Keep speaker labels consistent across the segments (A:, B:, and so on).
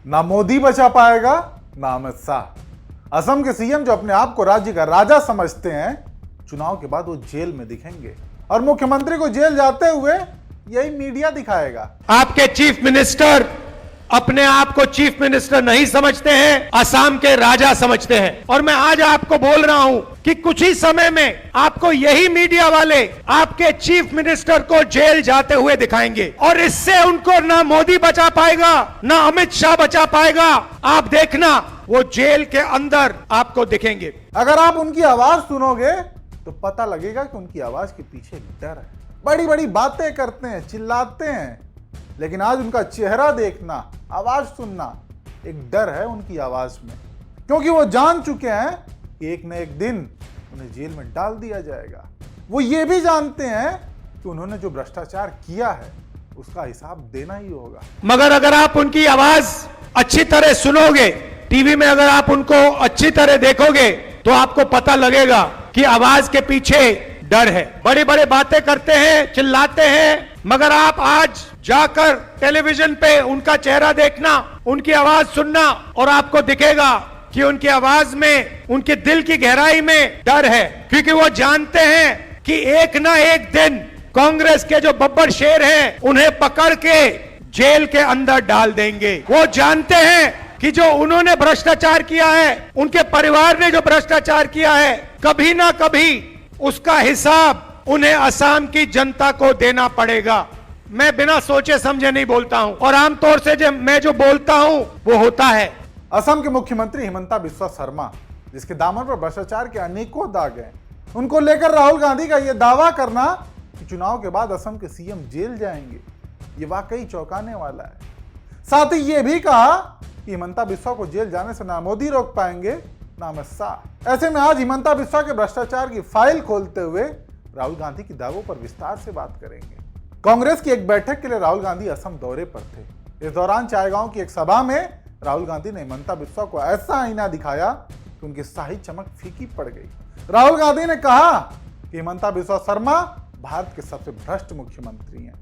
A: ना मोदी बचा पाएगा ना अमित शाह। असम के सीएम जो अपने आप को राज्य का राजा समझते हैं, चुनाव के बाद वो जेल में दिखेंगे और मुख्यमंत्री को जेल जाते हुए यही मीडिया दिखाएगा।
B: आपके चीफ मिनिस्टर अपने आप को चीफ मिनिस्टर नहीं समझते हैं, असम के राजा समझते हैं। और मैं आज आपको बोल रहा हूं कि कुछ ही समय में आपको यही मीडिया वाले आपके चीफ मिनिस्टर को जेल जाते हुए दिखाएंगे और इससे उनको ना मोदी बचा पाएगा ना अमित शाह बचा पाएगा। आप देखना, वो जेल के अंदर आपको दिखेंगे।
A: अगर आप उनकी आवाज सुनोगे तो पता लगेगा कि उनकी आवाज के पीछे डर है। बड़ी बड़ी बातें करते हैं, चिल्लाते हैं, लेकिन आज उनका चेहरा देखना, आवाज सुनना, एक डर है उनकी आवाज में, क्योंकि वो जान चुके हैं कि एक न एक दिन उन्हें जेल में डाल दिया जाएगा। वो ये भी जानते हैं कि उन्होंने जो भ्रष्टाचार किया है उसका हिसाब देना ही होगा।
B: मगर अगर आप उनकी आवाज अच्छी तरह सुनोगे, टीवी में अगर आप उनको अच्छी तरह देखोगे, तो आपको पता लगेगा कि आवाज के पीछे डर है। बड़ी बड़ी बातें करते हैं, चिल्लाते हैं, मगर आप आज जाकर टेलीविजन पे उनका चेहरा देखना, उनकी आवाज सुनना और आपको दिखेगा कि उनकी आवाज में, उनके दिल की गहराई में डर है, क्योंकि वो जानते हैं कि एक ना एक दिन कांग्रेस के जो बब्बर शेर हैं उन्हें पकड़ के जेल के अंदर डाल देंगे। वो जानते हैं कि जो उन्होंने भ्रष्टाचार किया है, उनके परिवार ने जो भ्रष्टाचार किया है, कभी ना कभी उसका हिसाब उन्हें असम की जनता को देना पड़ेगा। मैं बिना सोचे समझे नहीं बोलता हूं और आमतौर से मैं जो बोलता हूं वो होता है।
A: असम के मुख्यमंत्री हिमंता बिस्वा शर्मा, जिसके दामन पर भ्रष्टाचार के अनेकों दाग हैं, उनको लेकर राहुल गांधी का यह दावा करना कि चुनाव के बाद असम के सीएम जेल जाएंगे, ये वाकई चौंकाने वाला है। साथ ही यह भी कहा कि हिमंता बिस्वा को जेल जाने से ना मोदी रोक पाएंगे ना अमित शाह। ऐसे में आज हिमंता बिस्वा के भ्रष्टाचार की फाइल खोलते हुए राहुल गांधी की दावों पर विस्तार से बात करेंगे। कांग्रेस की एक बैठक के लिए राहुल गांधी असम दौरे पर थे। इस दौरान चायगांव की एक सभा में राहुल गांधी ने हिमंता बिस्वा को ऐसा आईना दिखाया कि उनकी शाही चमक फीकी पड़ गई। राहुल गांधी ने कहा कि हिमंता बिस्वा शर्मा भारत के सबसे भ्रष्ट मुख्यमंत्री हैं।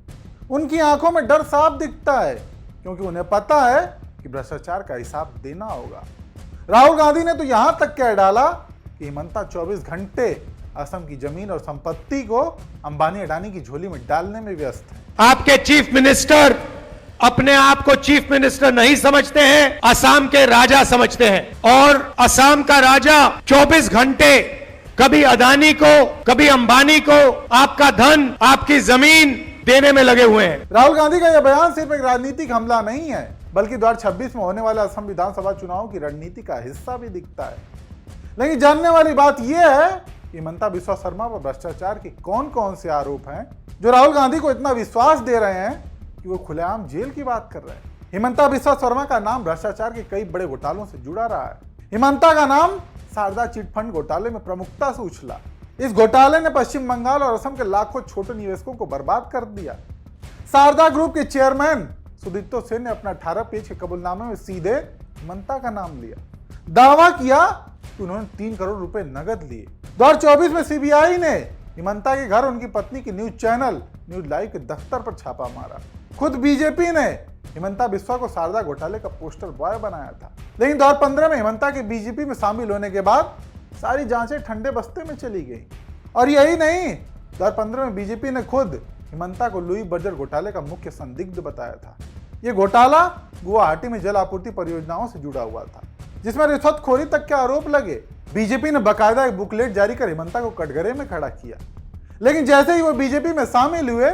A: उनकी आंखों में डर साफ दिखता है, क्योंकि उन्हें पता है कि भ्रष्टाचार का हिसाब देना होगा। राहुल गांधी ने तो यहां तक कह डाला कि हिमंता 24 घंटे असम की जमीन और संपत्ति को अंबानी अडानी की झोली में डालने में व्यस्त है।
B: आपके चीफ मिनिस्टर अपने आप को चीफ मिनिस्टर नहीं समझते हैं, असम के राजा समझते हैं। और असम का राजा 24 घंटे कभी अडानी को, कभी अंबानी को आपका धन, आपकी जमीन देने में लगे हुए हैं।
A: राहुल गांधी का यह बयान सिर्फ एक राजनीतिक हमला नहीं है, बल्कि 2026 में होने वाले असम विधानसभा चुनाव की रणनीति का हिस्सा भी दिखता है। लेकिन जानने वाली बात यह है कि हिमंता बिस्वा शर्मा पर भ्रष्टाचार के कौन कौन से आरोप हैं जो राहुल गांधी को इतना विश्वास दे रहे हैं कि वो खुलेआम जेल की बात कर रहे हैं। हिमंता बिस्वा शर्मा का नाम भ्रष्टाचार के कई बड़े घोटालों से जुड़ा रहा है। हिमंता का नाम शारदा चिटफंड घोटाले में प्रमुखता से उछला। इस घोटाले ने पश्चिम बंगाल और असम के लाखों छोटे निवेशकों को बर्बाद कर दिया। शारदा ग्रुप के चेयरमैन सुदीप्तो सेन ने अपना 18 पेज के कबूलनामे में सीधे हिमंता का नाम लिया। दावा किया कि उन्होंने 3 करोड़ रुपए नगद लिए। 2024 में सीबीआई ने हिमंता के घर, उनकी पत्नी के न्यूज चैनल न्यूज लाइव के दफ्तर पर छापा मारा। खुद बीजेपी ने हिमंता बिस्वा को शारदा घोटाले का पोस्टर बॉय बनाया था। लेकिन 2015 में हिमंता के बीजेपी में शामिल होने के बाद सारी जांचें ठंडे बस्ते में चली गई। और यही नहीं, 2015 में बीजेपी ने खुद हिमंता को लुई बर्जर घोटाले का मुख्य संदिग्ध बताया था। यह घोटाला गुवाहाटी में जल आपूर्ति परियोजनाओं से जुड़ा हुआ था, जिसमें रिश्वतखोरी तक के आरोप लगे। बीजेपी ने बकायदा एक बुकलेट जारी कर हिमंता को कटघरे में खड़ा किया। लेकिन जैसे ही वो बीजेपी में शामिल हुए,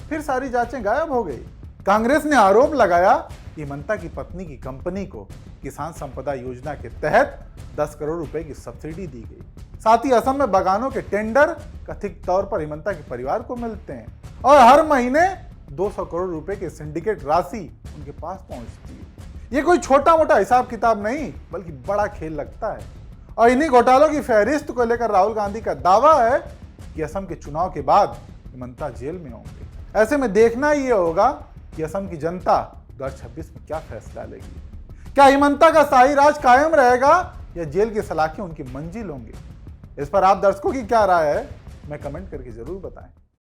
A: फिर सारी जांचें गायब हो गई। कांग्रेस ने आरोप लगाया कि हिमंता की पत्नी की कंपनी को किसान संपदा योजना के तहत 10 करोड़ रुपए की सब्सिडी दी गई। साथ ही असम में बागानों के टेंडर कथित तौर पर हिमंता के परिवार को मिलते हैं और हर महीने 200 करोड़ रुपए की सिंडिकेट राशि उनके पास पहुंचती है। ये कोई छोटा मोटा हिसाब किताब नहीं, बल्कि बड़ा खेल लगता है। और इन्हीं घोटालों की फहरिस्त को लेकर राहुल गांधी का दावा है कि असम के चुनाव के बाद हिमंता जेल में होंगे। ऐसे में देखना ये होगा कि असम की जनता 2026 में क्या फैसला लेगी। क्या हिमंता का शाही राज कायम रहेगा या जेल की सलाखें उनकी मंजिल होंगे? इस पर आप दर्शकों की क्या राय है, मैं कमेंट करके जरूर बताएं।